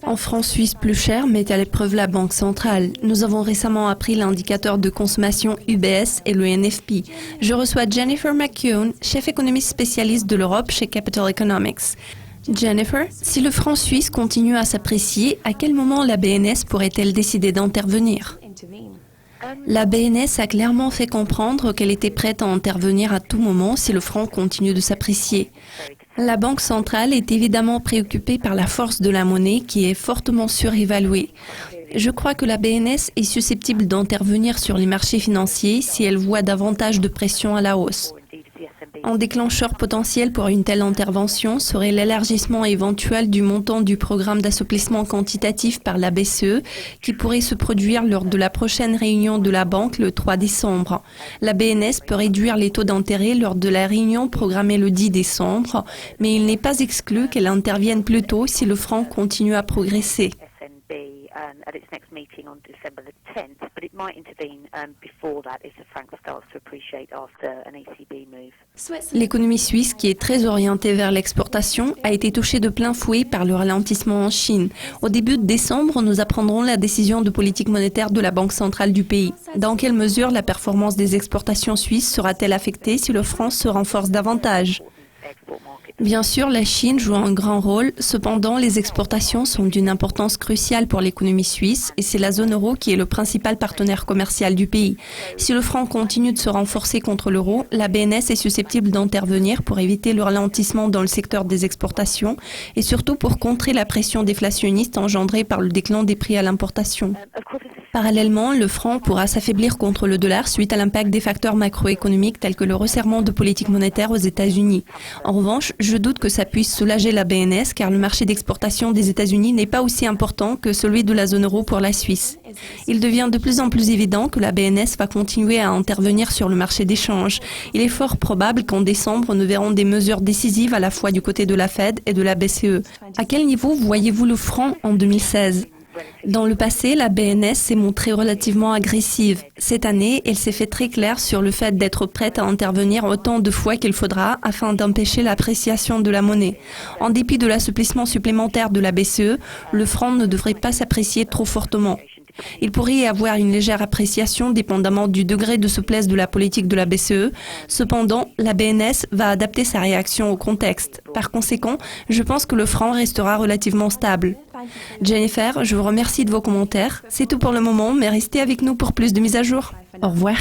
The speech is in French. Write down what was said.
En francs suisses plus cher met à l'épreuve la Banque centrale. Nous avons récemment appris l'indicateur de consommation UBS et le NFP. Je reçois Jennifer McKeown, chef économiste spécialiste de l'Europe chez Capital Economics. Jennifer, si le franc suisse continue à s'apprécier, à quel moment la BNS pourrait-elle décider d'intervenir ? La BNS a clairement fait comprendre qu'elle était prête à intervenir à tout moment si le franc continue de s'apprécier. La Banque centrale est évidemment préoccupée par la force de la monnaie qui est fortement surévaluée. Je crois que la BNS est susceptible d'intervenir sur les marchés financiers si elle voit davantage de pression à la hausse. Un déclencheur potentiel pour une telle intervention serait l'élargissement éventuel du montant du programme d'assouplissement quantitatif par la BCE qui pourrait se produire lors de la prochaine réunion de la Banque le 3 décembre. La BNS peut réduire les taux d'intérêt lors de la réunion programmée le 10 décembre, mais il n'est pas exclu qu'elle intervienne plus tôt si le franc continue à progresser. At its next meeting on December the 10th, but it might intervene before that if the franc starts to appreciate after an ECB move. L'économie suisse, qui est très orientée vers l'exportation, a été touchée de plein fouet par le ralentissement en Chine. Au début de décembre, nous apprendrons la décision de politique monétaire de la Banque centrale du pays. Dans quelle mesure la performance des exportations suisses sera-t-elle affectée si le franc se renforce davantage ? Bien sûr, la Chine joue un grand rôle. Cependant, les exportations sont d'une importance cruciale pour l'économie suisse et c'est la zone euro qui est le principal partenaire commercial du pays. Si le franc continue de se renforcer contre l'euro, la BNS est susceptible d'intervenir pour éviter le ralentissement dans le secteur des exportations et surtout pour contrer la pression déflationniste engendrée par le déclin des prix à l'importation. Parallèlement, le franc pourra s'affaiblir contre le dollar suite à l'impact des facteurs macroéconomiques tels que le resserrement de politique monétaire aux États-Unis. En revanche, je doute que ça puisse soulager la BNS car le marché d'exportation des États-Unis n'est pas aussi important que celui de la zone euro pour la Suisse. Il devient de plus en plus évident que la BNS va continuer à intervenir sur le marché d'échange. Il est fort probable qu'en décembre, nous verrons des mesures décisives à la fois du côté de la Fed et de la BCE. À quel niveau voyez-vous le franc en 2016 ? Dans le passé, la BNS s'est montrée relativement agressive. Cette année, elle s'est fait très claire sur le fait d'être prête à intervenir autant de fois qu'il faudra afin d'empêcher l'appréciation de la monnaie. En dépit de l'assouplissement supplémentaire de la BCE, le franc ne devrait pas s'apprécier trop fortement. Il pourrait y avoir une légère appréciation dépendamment du degré de souplesse de la politique de la BCE. Cependant, la BNS va adapter sa réaction au contexte. Par conséquent, je pense que le franc restera relativement stable. Jennifer, je vous remercie de vos commentaires. C'est tout pour le moment, mais restez avec nous pour plus de mises à jour. Au revoir.